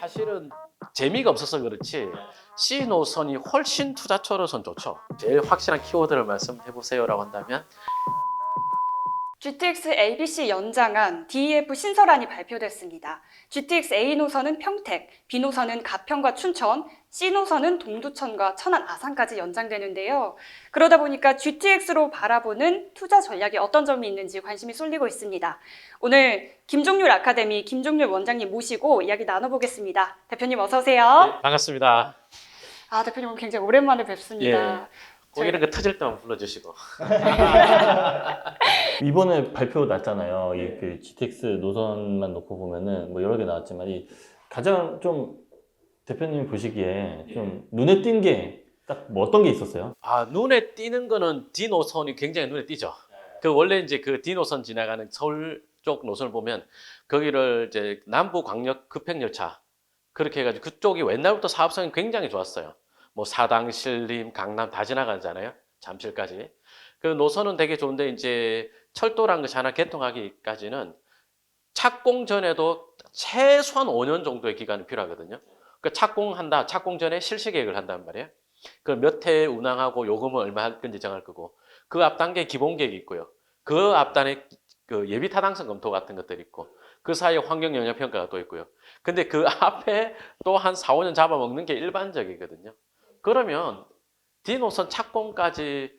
사실은 재미가 없어서 그렇지 C 노선이 훨씬 투자처로선 좋죠. 제일 확실한 키워드를 말씀해 보세요라고 한다면 GTX ABC 연장안 DEF 신설안이 발표됐습니다. GTX A 노선은 평택, B 노선은 가평과 춘천, C 노선은 동두천과 천안, 아산까지 연장되는데요. 그러다 보니까 GTX로 바라보는 투자 전략에 어떤 점이 있는지 관심이 쏠리고 있습니다. 오늘 김종률 아카데미 김종률 원장님 모시고 이야기 나눠보겠습니다. 대표님 어서 오세요. 네, 반갑습니다. 대표님 오늘 굉장히 오랜만에 뵙습니다. 꼭 이런 거 터질 때만 불러주시고. 이번에 발표 났잖아요. 그 GTX 노선만 놓고 보면은 뭐 여러 개 나왔지만 이 가장 좀 대표님 보시기에 좀 눈에 띈 게 딱 뭐 어떤 게 있었어요? 눈에 띄는 거는 D 노선이 굉장히 눈에 띄죠. 그 원래 이제 그 D 노선 지나가는 서울 쪽 노선을 보면 거기를 이제 남부 광역 급행 열차 그렇게 해가지고 그쪽이 옛날부터 사업성이 굉장히 좋았어요. 뭐 사당, 신림, 강남 다 지나가잖아요. 잠실까지. 그 노선은 되게 좋은데 이제 철도라는 것이 하나 개통하기까지는 착공 전에도 최소한 5년 정도의 기간이 필요하거든요. 그 착공한다, 착공 전에 실시 계획을 한단 말이에요. 그 몇 회 운항하고 요금은 얼마 할 건지 정할 거고 그 앞 단계 기본 계획이 있고요. 그 앞단에 그 예비 타당성 검토 같은 것들이 있고 그 사이에 환경 영향 평가가 또 있고요. 근데 그 앞에 또 한 4, 5년 잡아먹는 게 일반적이거든요. 그러면 D 노선 착공까지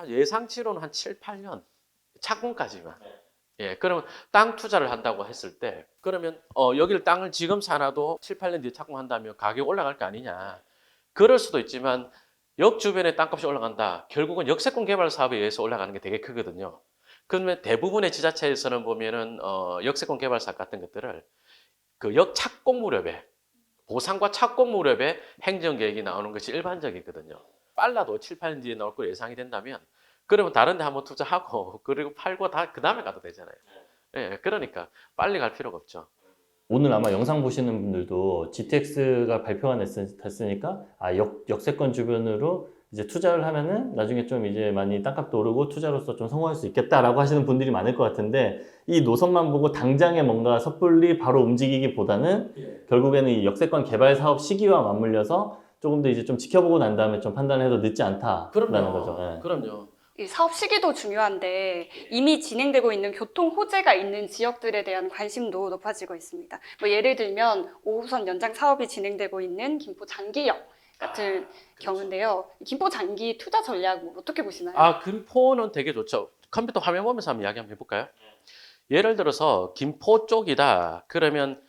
예상치로는 한 7, 8년 착공까지만. 예, 그러면 땅 투자를 한다고 했을 때 그러면 여기를 땅을 지금 사놔도 7, 8년 뒤에 착공한다면 가격이 올라갈 거 아니냐. 그럴 수도 있지만 역 주변에 땅값이 올라간다. 결국은 역세권 개발 사업에 의해서 올라가는 게 되게 크거든요. 그러면 대부분의 지자체에서는 보면은 역세권 개발 사업 같은 것들을 그 역 착공 무렵에 보상과 착공 무렵에 행정 계획이 나오는 것이 일반적이거든요. 빨라도 7, 8년 뒤에 나올 걸 예상이 된다면 그러면 다른 데 한번 투자하고 그리고 팔고 다 그 다음에 가도 되잖아요. 예, 그러니까 빨리 갈 필요가 없죠. 오늘 아마 영상 보시는 분들도 GTX가 발표가 됐으니까 역세권 주변으로 이제 투자를 하면은 나중에 좀 이제 많이 땅값도 오르고 투자로서 좀 성공할 수 있겠다라고 하시는 분들이 많을 것 같은데 이 노선만 보고 당장에 뭔가 섣불리 바로 움직이기보다는 결국에는 이 역세권 개발 사업 시기와 맞물려서 조금 더 이제 좀 지켜보고 난 다음에 좀 판단해도 늦지 않다라는 거죠. 예. 그럼요. 이 사업 시기도 중요한데 이미 진행되고 있는 교통 호재가 있는 지역들에 대한 관심도 높아지고 있습니다. 뭐 예를 들면 5호선 연장 사업이 진행되고 있는 김포 장기역 같은 경우인데요. 김포 장기 투자 전략 뭐 어떻게 보시나요? 김포는 되게 좋죠. 컴퓨터 화면 보면서 한번 이야기 한번 해볼까요? 예를 들어서 김포 쪽이다. 그러면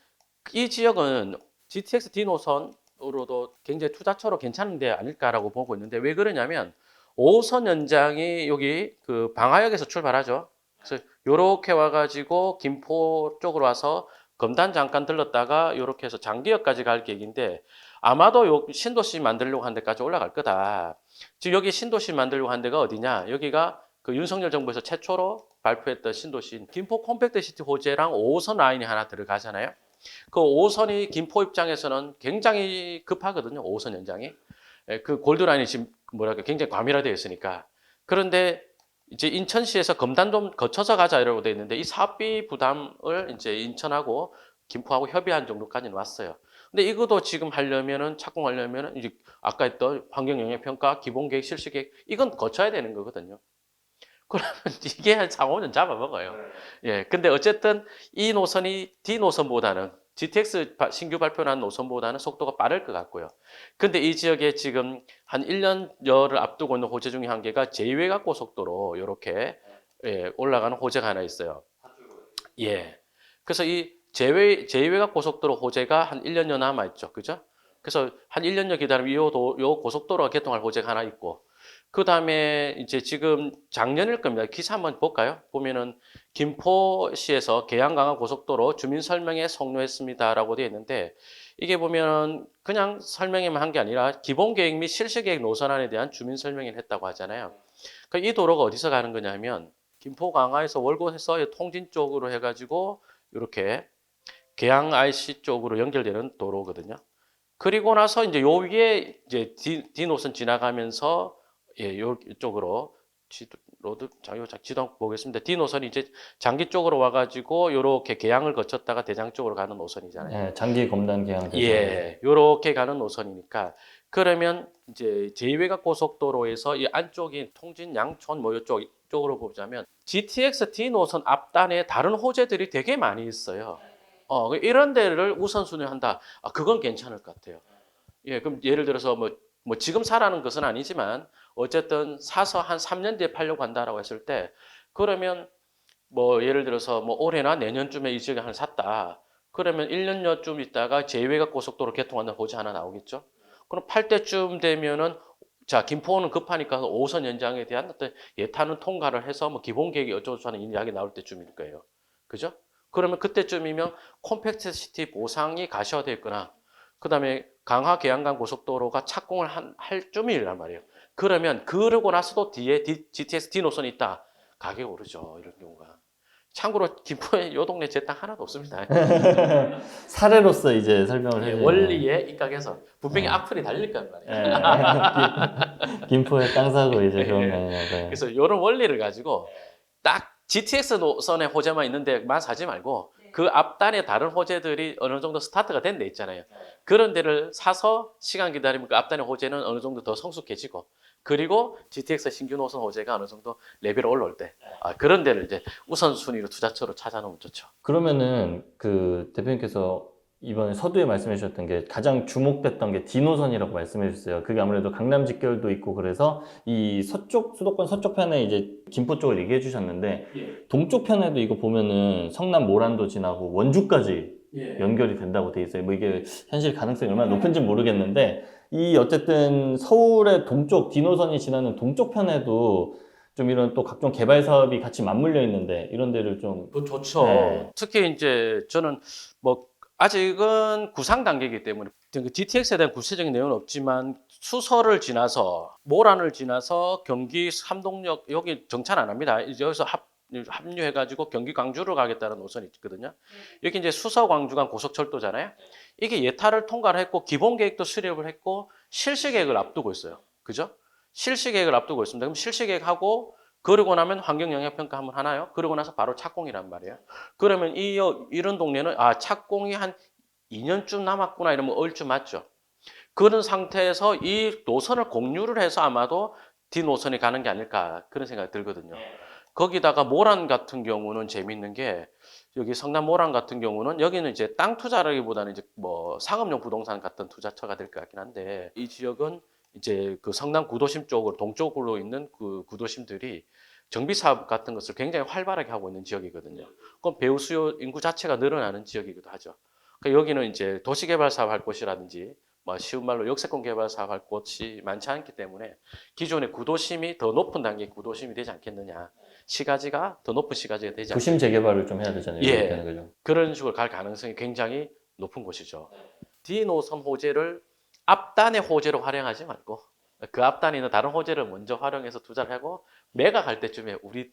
이 지역은 GTX D 노선으로도 굉장히 투자처로 괜찮은 데 아닐까라고 보고 있는데 왜 그러냐면 5호선 연장이 여기 그 방화역에서 출발하죠. 그래서 요렇게 와가지고 김포 쪽으로 와서 검단 잠깐 들렀다가 요렇게 해서 장기역까지 갈 계획인데 아마도 요 신도시 만들려고 한 데까지 올라갈 거다. 지금 여기 신도시 만들려고 한 데가 어디냐? 여기가 그 윤석열 정부에서 최초로 발표했던 신도시인 김포 컴팩트 시티 호재랑 5호선 라인이 하나 들어가잖아요. 그 5호선이 김포 입장에서는 굉장히 급하거든요. 5호선 연장이. 그 골드라인이 지금 뭐랄까 굉장히 과밀화되어 있으니까. 그런데 이제 인천시에서 검단 좀 거쳐서 가자 이러고 돼 있는데 이 사업비 부담을 이제 인천하고 김포하고 협의한 정도까지는 왔어요. 근데 이것도 지금 하려면은 착공하려면은 이제 아까 했던 환경 영향 평가, 기본 계획, 실시 계획 이건 거쳐야 되는 거거든요. 그러면 이게 한 4, 5년 잡아먹어요. 예. 근데 어쨌든 이 노선이 D 노선보다는 GTX 신규 발표한 노선보다는 속도가 빠를 것 같고요. 근데 이 지역에 지금 한 1년여를 앞두고 있는 호재 중에 한 개가 제2외곽 고속도로 이렇게 올라가는 호재가 하나 있어요. 예. 그래서 이 제2외곽 고속도로 호재가 한 1년여 남아있죠. 그죠? 그래서 한 1년여 기다리면 요 고속도로가 개통할 호재가 하나 있고 그 다음에 이제 지금 작년일 겁니다. 기사 한번 볼까요? 보면은 김포시에서 계양강화 고속도로 주민 설명회 성료했습니다라고 되어 있는데 이게 보면 그냥 설명회만 한 게 아니라 기본 계획 및 실시 계획 노선안에 대한 주민 설명회를 했다고 하잖아요. 그러니까 이 도로가 어디서 가는 거냐면 김포 강화에서 월곶에서 통진 쪽으로 해가지고 이렇게 계양 IC 쪽으로 연결되는 도로거든요. 그리고 나서 이제 요 위에 이제 D 노선 지나가면서 요 쪽으로 로드 지도 보겠습니다. D 노선이 이제 장기 쪽으로 와가지고 요렇게 계양을 거쳤다가 대장 쪽으로 가는 노선이잖아요. 네, 장기 검단 계양 대장. 예, 요렇게 가는 노선이니까 그러면 이제 제2외곽 고속도로에서 이 안쪽이 통진, 양촌 뭐 이쪽 쪽으로 보자면 GTX D 노선 앞단에 다른 호재들이 되게 많이 있어요. 이런 데를 우선순위를 한다. 그건 괜찮을 것 같아요. 예, 그럼 예를 들어서 뭐 지금 사라는 것은 아니지만 어쨌든 사서 한 3년 뒤에 팔려고 한다라고 했을 때 그러면 뭐 예를 들어서 뭐 올해나 내년쯤에 이 지역에 하나 샀다. 그러면 1년여쯤 있다가 제2외곽 고속도로 개통하는 호재 하나 나오겠죠. 그럼 팔 때쯤 되면은 자, 김포는 급하니까 5호선 연장에 대한 어떤 예타는 통과를 해서 뭐 기본 계획이 어쩌고저쩌고 하는 이야기 나올 때쯤일 거예요. 그죠? 그러면 그때쯤이면 콤팩트 시티 보상이 가셔야 있거나 그다음에 강화 계양간 고속도로가 착공을 할 쯤이란 말이에요. 그러면 그러고 나서도 뒤에 GTX D 노선이 있다. 가격이 오르죠. 이런 경우가. 참고로 김포에 요 동네 제 땅 하나도 없습니다. 사례로서 이제 설명을 해주세요. 원리에 입각해서 분명히 악플이 달릴 거란 말이에요. 김포에 땅 사고 이제 그런 거 아니냐고. 그래서 이런 원리를 가지고 딱 GTX 노선의 호재만 있는데만 사지 말고 그 앞단에 다른 호재들이 어느 정도 스타트가 된 데 있잖아요. 그런 데를 사서 시간 기다리면 그 앞단의 호재는 어느 정도 더 성숙해지고 그리고 GTX 신규 노선 호재가 어느 정도 레벨이 올라올 때 그런 데를 이제 우선순위로 투자처로 찾아놓으면 좋죠. 그러면은 그 대표님께서 이번에 서두에 말씀해 주셨던 게 가장 주목됐던 게 D노선이라고 말씀해 주셨어요. 그게 아무래도 강남 직결도 있고 그래서 이 서쪽, 수도권 서쪽 편에 이제 김포 쪽을 얘기해 주셨는데 동쪽 편에도 이거 보면은 성남 모란도 지나고 원주까지 연결이 된다고 돼 있어요. 뭐 이게 현실 가능성이 얼마나 높은지 모르겠는데 이 어쨌든 서울의 동쪽 D노선이 지나는 동쪽 편에도 좀 이런 또 각종 개발 사업이 같이 맞물려 있는데 이런 데를 좀 좋죠. 네. 특히 이제 저는 뭐 아직은 구상 단계이기 때문에 GTX에 대한 구체적인 내용은 없지만 수서를 지나서 모란을 지나서 경기 삼동역 여기 정차는 안 합니다. 이제 여기서 합류해가지고 경기 광주로 가겠다는 노선이 있거든요. 여기 이제 수서 광주 간 고속철도잖아요. 이게 예타를 통과를 했고 기본 계획도 수립을 했고 실시 계획을 앞두고 있어요. 그죠? 실시 계획을 앞두고 있습니다. 그럼 실시 계획하고 그러고 나면 환경 영향 평가 한번 하나요? 그러고 나서 바로 착공이란 말이에요. 그러면 이런 동네는 착공이 한 2년쯤 남았구나 이러면 얼추 맞죠. 그런 상태에서 이 노선을 공유를 해서 아마도 D 노선이 가는 게 아닐까 그런 생각이 들거든요. 거기다가 모란 같은 경우는 재밌는 게 여기 성남 모란 같은 경우는 여기는 이제 땅 투자라기보다는 이제 뭐 상업용 부동산 같은 투자처가 될 것 같긴 한데 이 지역은 이제 그 성남 구도심 쪽으로 동쪽으로 있는 그 구도심들이 정비 사업 같은 것을 굉장히 활발하게 하고 있는 지역이거든요. 그럼 배우 수요 인구 자체가 늘어나는 지역이기도 하죠. 그러니까 여기는 이제 도시개발 사업 할 곳이라든지 뭐 쉬운 말로 역세권 개발 사업 할 곳이 많지 않기 때문에 기존의 구도심이 더 높은 단계의 구도심이 되지 않겠느냐. 시가지가 더 높은 시가지가 되지 않겠느냐. 도심 재개발을 좀 해야 되잖아요. 예. 되는 거죠. 그런 식으로 갈 가능성이 굉장히 높은 곳이죠. D 노선 호재를 앞단의 호재로 활용하지 말고 그 앞단에 있는 다른 호재를 먼저 활용해서 투자를 하고 매각할 때쯤에 우리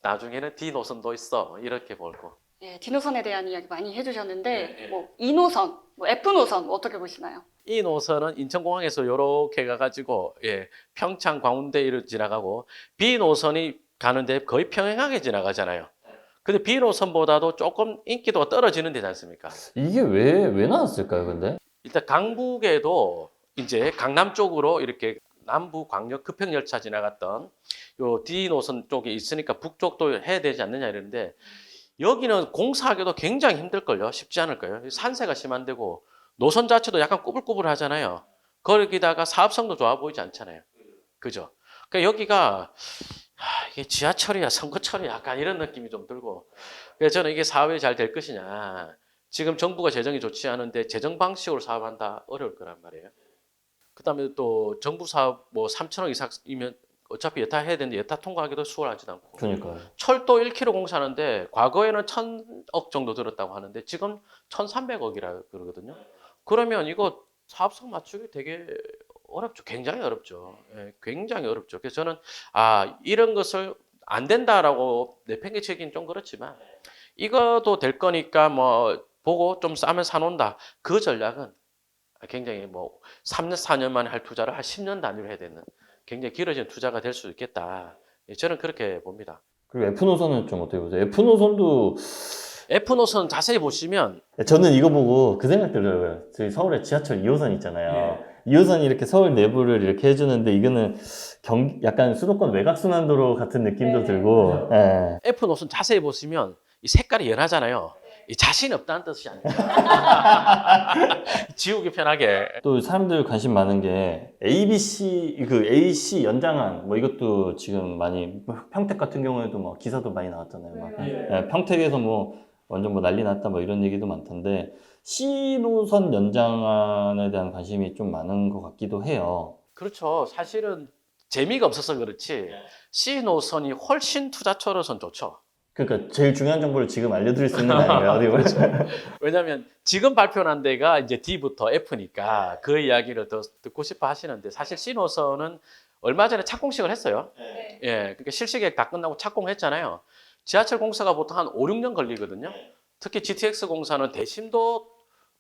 나중에는 D 노선도 있어 이렇게 보고 네, D노선에 대한 이야기 많이 해주셨는데 네. 뭐 E노선, 뭐 F노선 어떻게 보시나요? 이 노선은 인천공항에서 이렇게 가가지고 평창 광운대를 지나가고 B 노선이 가는데 거의 평행하게 지나가잖아요. 근데 B 노선보다도 조금 인기도가 떨어지는 데지 않습니까? 이게 왜 나왔을까요, 근데? 일단 강북에도 이제 강남 쪽으로 이렇게 남부 광역 급행열차 지나갔던 요 D 노선 쪽에 있으니까 북쪽도 해야 되지 않느냐 이러는데 여기는 공사하기도 굉장히 힘들걸요. 쉽지 않을까요? 산세가 심한데고 노선 자체도 약간 꾸불꾸불하잖아요. 거기다가 사업성도 좋아 보이지 않잖아요. 그죠? 그러니까 여기가 이게 지하철이야 선거철이야 약간 이런 느낌이 좀 들고 그래서 저는 이게 사업이 잘 될 것이냐 지금 정부가 재정이 좋지 않은데 재정 방식으로 사업한다 어려울 거란 말이에요. 그다음에 또 정부 사업 뭐 3천억 이상이면 어차피 예타 해야 되는데 예타 통과하기도 수월하지도 않고 그러니까요. 철도 1km 공사하는데 과거에는 1,000억 정도 들었다고 하는데 지금 1,300억이라 그러거든요. 그러면 이거 사업성 맞추기 되게 어렵죠. 굉장히 어렵죠. 예, 굉장히 어렵죠. 그래서 저는 이런 것을 안 된다라고 내팽개치기는 좀 그렇지만 이것도 될 거니까 뭐 보고 좀 싸면 사놓는다. 그 전략은 굉장히 뭐 3년, 4년 만에 할 투자를 한 10년 단위로 해야 되는 굉장히 길어진 투자가 될 수 있겠다. 예, 저는 그렇게 봅니다. 그리고 F 노선은 좀 어떻게 보세요? F 노선도 F 노선 자세히 보시면 저는 이거 보고 그 생각 들어요. 저희 서울에 지하철 2호선 있잖아요. 2호선이 이렇게 서울 내부를 이렇게 해주는데 이거는 약간 수도권 외곽순환도로 같은 느낌도 네. 들고. 예. F 노선 자세히 보시면 이 색깔이 연하잖아요. 이 자신 없다는 뜻이 아니에요. 지우기 편하게. 또 사람들 관심 많은 게 ABC 그 AC 연장안 뭐 이것도 지금 많이 평택 같은 경우에도 뭐 기사도 많이 나왔잖아요. 막. 예, 평택에서 뭐 완전 뭐 난리 났다 뭐 이런 얘기도 많던데 C 노선 연장안에 대한 관심이 좀 많은 것 같기도 해요. 그렇죠. 사실은 재미가 없어서 그렇지 C 노선이 훨씬 투자처로선 좋죠. 그러니까 제일 중요한 정보를 지금 알려드릴 수 있는 거 아닌가요? 어디 보면. 왜냐하면 지금 발표한 데가 이제 D부터 F니까 그 이야기를 더 듣고 싶어 하시는데 사실 C 노선은 얼마 전에 착공식을 했어요. 네. 예, 그러니까 실시계획 다 끝나고 착공했잖아요. 지하철 공사가 보통 한 5, 6년 걸리거든요. 특히 GTX 공사는 대심도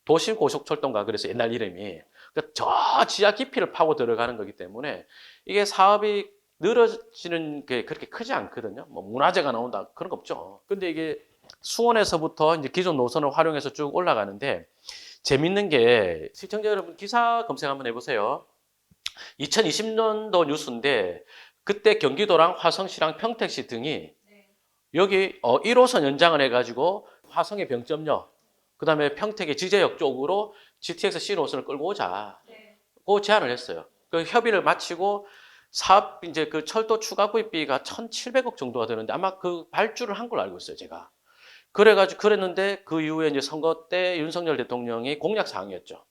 도심 고속철도인가 그래서 옛날 이름이 그러니까 저 지하 깊이를 파고 들어가는 거기 때문에 이게 사업이 늘어지는 게 그렇게 크지 않거든요. 뭐 문화재가 나온다 그런 거 없죠. 근데 이게 수원에서부터 이제 기존 노선을 활용해서 쭉 올라가는데 재밌는 게 시청자 여러분 기사 검색 한번 해보세요. 2020년도 뉴스인데 그때 경기도랑 화성시랑 평택시 등이 여기 1호선 연장을 해가지고 화성의 병점역, 그 다음에 평택의 지제역 쪽으로 GTX C 노선을 끌고 오자. 그 제안을 했어요. 그 협의를 마치고 사업 이제 그 철도 추가 구입비가 1,700억 정도가 되는데 아마 그 발주를 한 걸로 알고 있어요, 제가. 그래가지고 그랬는데 그 이후에 이제 선거 때 윤석열 대통령이 공약 사항이었죠.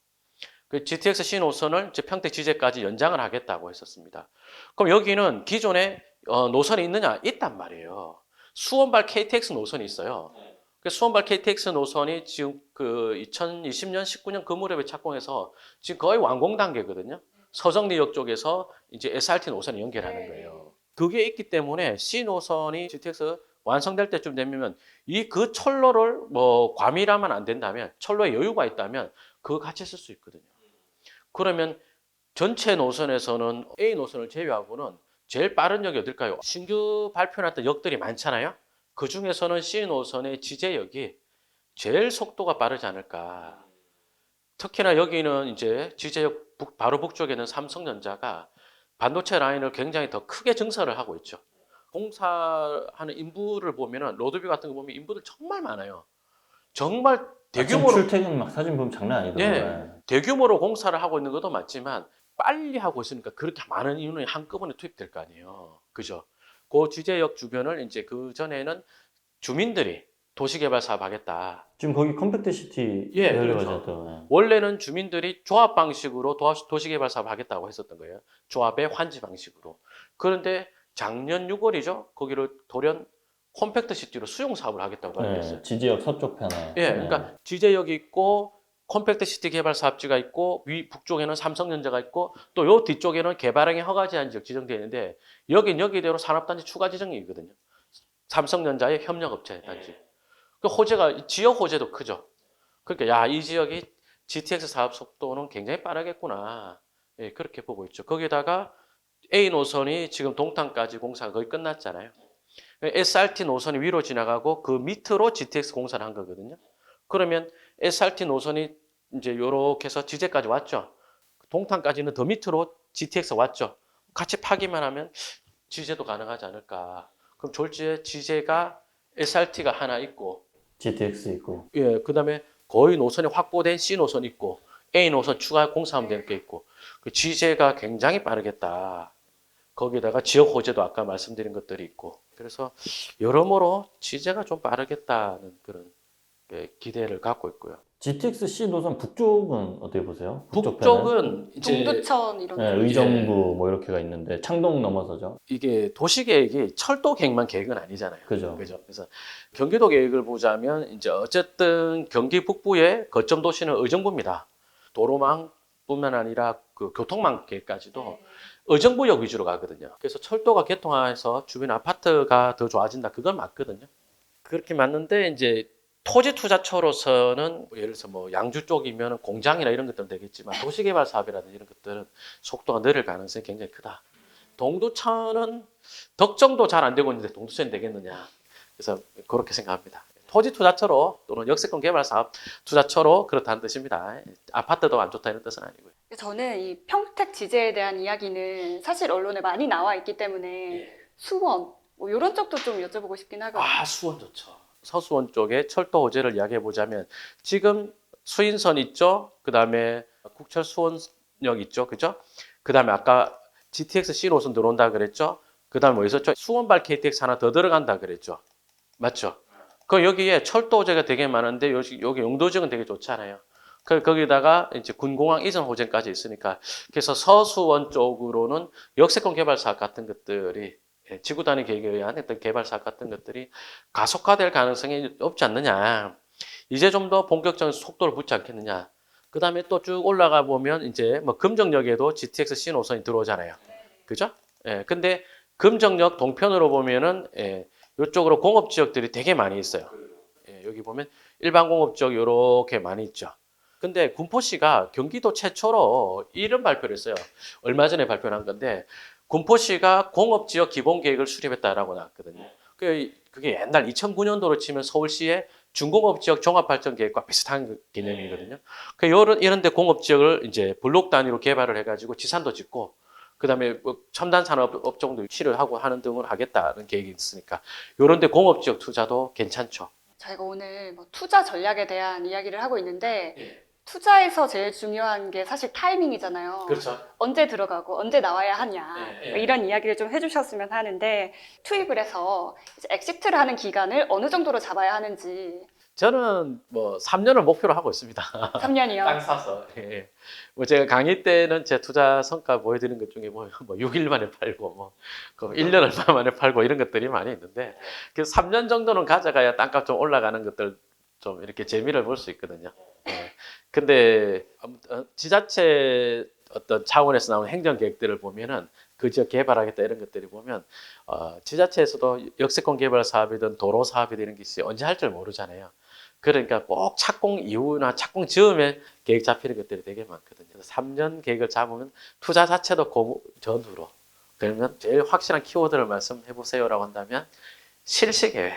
그 GTX C 노선을 이제 평택 지제까지 연장을 하겠다고 했었습니다. 그럼 여기는 기존에 노선이 있느냐? 있단 말이에요. 수원발 KTX 노선이 있어요. 그 수원발 KTX 노선이 지금 그 2020년, 19년 그 무렵에 착공해서 지금 거의 완공 단계거든요. 서정리역 쪽에서 이제 SRT 노선을 연결하는 거예요. 그게 있기 때문에 C 노선이 GTX 완성될 때쯤 되면 그 철로를 뭐 과밀하면 안 된다면 철로에 여유가 있다면 그거 같이 쓸 수 있거든요. 그러면 전체 노선에서는 A 노선을 제외하고는 제일 빠른 역이 어딜까요? 신규 발표났던 역들이 많잖아요. 그 중에서는 C 노선의 지제역이 제일 속도가 빠르지 않을까. 특히나 여기는 이제 지제역 바로 북쪽에는 삼성전자가 반도체 라인을 굉장히 더 크게 증설을 하고 있죠. 공사하는 인부를 보면은 로드뷰 같은 거 보면 인부들 정말 많아요. 정말 대규모로 출퇴근 막 사진 보면 장난 아니더라고요. 예, 대규모로 공사를 하고 있는 것도 맞지만 빨리 하고 있으니까 그렇게 많은 인원이 한꺼번에 투입될 거 아니에요. 그죠? 그 지제역 주변을 이제 그 전에는 주민들이 도시개발 사업 하겠다. 지금 거기 컴팩트 시티 예, 하려고 그렇죠. 하죠. 원래는 주민들이 조합 방식으로 도시개발 사업 하겠다고 했었던 거예요. 조합의 환지 방식으로. 그런데 작년 6월이죠. 거기를 돌연 컴팩트 시티로 수용 사업을 하겠다고 발표했어요. 네, 지지역 서쪽 편에. 예, 그러니까 지제역이 있고 컴팩트 시티 개발 사업지가 있고 북쪽에는 삼성전자가 있고 또 요 뒤쪽에는 개발행위 허가 제한 지역 지정되어 있는데 여기대로 산업단지 추가 지정이 있거든요. 삼성전자의 협력업체 단지. 그 호재가 지역 호재도 크죠. 그러니까 야, 이 지역이 GTX 사업 속도는 굉장히 빠르겠구나. 예, 그렇게 보고 있죠. 거기다가 A 노선이 지금 동탄까지 공사가 거의 끝났잖아요. SRT 노선이 위로 지나가고 그 밑으로 GTX 공사를 한 거거든요. 그러면 SRT 노선이 이제 요렇게 해서 지제까지 왔죠. 동탄까지는 더 밑으로 GTX 왔죠. 같이 파기만 하면 지제도 가능하지 않을까. 그럼 졸지에 지제가 SRT가 하나 있고, GTX 있고. 예, 그다음에 거의 노선이 확보된 C 노선 있고, A 노선 추가 공사하면 될 게 있고, 그 지제가 굉장히 빠르겠다. 거기다가 지역 호재도 아까 말씀드린 것들이 있고, 그래서 여러모로 지제가 좀 빠르겠다는 그런 기대를 갖고 있고요. GTX C 노선 북쪽은 어떻게 보세요? 북쪽 편은? 북쪽은 이제 동두천 이런 네, 데. 의정부 뭐 이렇게가 있는데 창동 넘어서죠. 이게 도시 계획이 철도 계획만 계획은 아니잖아요. 그죠. 그죠. 그래서 경기도 계획을 보자면 이제 어쨌든 경기 북부의 거점 도시는 의정부입니다. 도로망뿐만 아니라 그 교통망 계획까지도 의정부역 위주로 가거든요. 그래서 철도가 개통해서 주변 아파트가 더 좋아진다. 그건 맞거든요. 그렇게 맞는데 이제 토지 투자처로서는 예를 들어서 뭐 양주 쪽이면 공장이나 이런 것들은 되겠지만 도시개발 사업이라든지 이런 것들은 속도가 느릴 가능성이 굉장히 크다. 동두천은 덕정도 잘 안 되고 있는데 동두천이 되겠느냐. 그래서 그렇게 생각합니다. 토지 투자처로 또는 역세권 개발 사업 투자처로 그렇다는 뜻입니다. 아파트도 안 좋다 이런 뜻은 아니고요. 저는 이 평택 지제에 대한 이야기는 사실 언론에 많이 나와 있기 때문에 수원 뭐 이런 쪽도 좀 여쭤보고 싶긴 하거든요. 아, 수원 좋죠. 서수원 쪽에 철도 호재를 이야기해 보자면 지금 수인선 있죠. 그다음에 국철 수원역 있죠. 그죠? 그다음에 아까 GTX C 노선 들어온다 그랬죠. 그다음에 뭐 있었죠? 수원발 KTX 하나 더 들어간다 그랬죠. 맞죠? 그 여기에 철도 호재가 되게 많은데 여기 용도 지역은 되게 좋잖아요. 거기다가 이제 군공항 이전 호재까지 있으니까 그래서 서수원 쪽으로는 역세권 개발 사업 같은 것들이 지구 단위 계획에 의한 어떤 개발 사업 같은 것들이 가속화될 가능성이 없지 않느냐. 이제 좀 더 본격적인 속도를 붙지 않겠느냐. 그다음에 또 쭉 올라가 보면 이제 뭐 금정역에도 GTX C 노선이 들어오잖아요. 그죠? 예. 근데 금정역 동편으로 보면은 이쪽으로 공업 지역들이 되게 많이 있어요. 예, 여기 보면 일반 공업 지역 이렇게 많이 있죠. 근데 군포시가 경기도 최초로 이런 발표를 했어요. 얼마 전에 발표한 건데 군포시가 공업지역 기본계획을 수립했다라고 나왔거든요. 그게 옛날 2009년도로 치면 서울시의 중공업지역 종합발전계획과 비슷한 개념이거든요. 이런 데 공업지역을 이제 블록 단위로 개발을 해가지고 지산도 짓고 그다음에 뭐 첨단 산업 업종도 유치를 하고 하는 등을 하겠다는 계획이 있으니까 이런 데 공업지역 투자도 괜찮죠. 저희가 오늘 뭐 투자 전략에 대한 이야기를 하고 있는데 예. 투자에서 제일 중요한 게 사실 타이밍이잖아요. 그렇죠. 언제 들어가고 언제 나와야 하냐 예, 뭐 예. 이런 이야기를 좀 해주셨으면 하는데 투입을 해서 이제 엑시트를 하는 기간을 어느 정도로 잡아야 하는지 저는 뭐 3년을 목표로 하고 있습니다. 3년이요. 땅 사서. 예. 뭐 제가 강의 때는 제 투자 성과 보여드리는 것 중에 뭐 6일 만에 팔고 뭐 1년 얼마 만에 팔고 이런 것들이 많이 있는데 그 3년 정도는 가져가야 땅값 좀 올라가는 것들 좀 이렇게 재미를 볼 수 있거든요. 예. 근데 지자체 어떤 차원에서 나오는 행정 계획들을 보면은 그 지역 개발하겠다 이런 것들이 보면 지자체에서도 역세권 개발 사업이든 도로 사업이든 이런 게 있어요. 언제 할 줄 모르잖아요. 그러니까 꼭 착공 이후나 착공 즈음에 계획 잡히는 것들이 되게 많거든요. 그래서 3년 계획을 잡으면 투자 자체도 전후로 그러면 제일 확실한 키워드를 말씀해 보세요라고 한다면 실시 계획.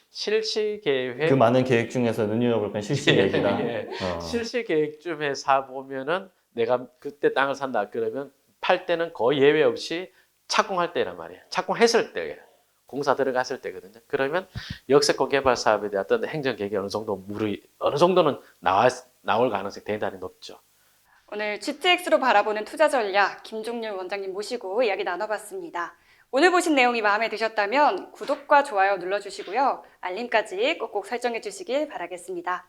실시 계획. 그 많은 계획 중에서 눈여겨볼 건 실시 계획이다. 예. 실시 계획쯤에 사 보면은 내가 그때 땅을 산다 그러면 팔 때는 거의 예외 없이 착공할 때란 말이에요. 착공했을 때 공사 들어갔을 때거든요. 그러면 역세권 개발 사업에 대한 어떤 행정 계획이 어느 정도는 나올 가능성이 대단히 높죠. 오늘 GTX로 바라보는 투자 전략 김종률 원장님 모시고 이야기 나눠봤습니다. 오늘 보신 내용이 마음에 드셨다면 구독과 좋아요 눌러주시고요. 알림까지 꼭꼭 설정해 주시길 바라겠습니다.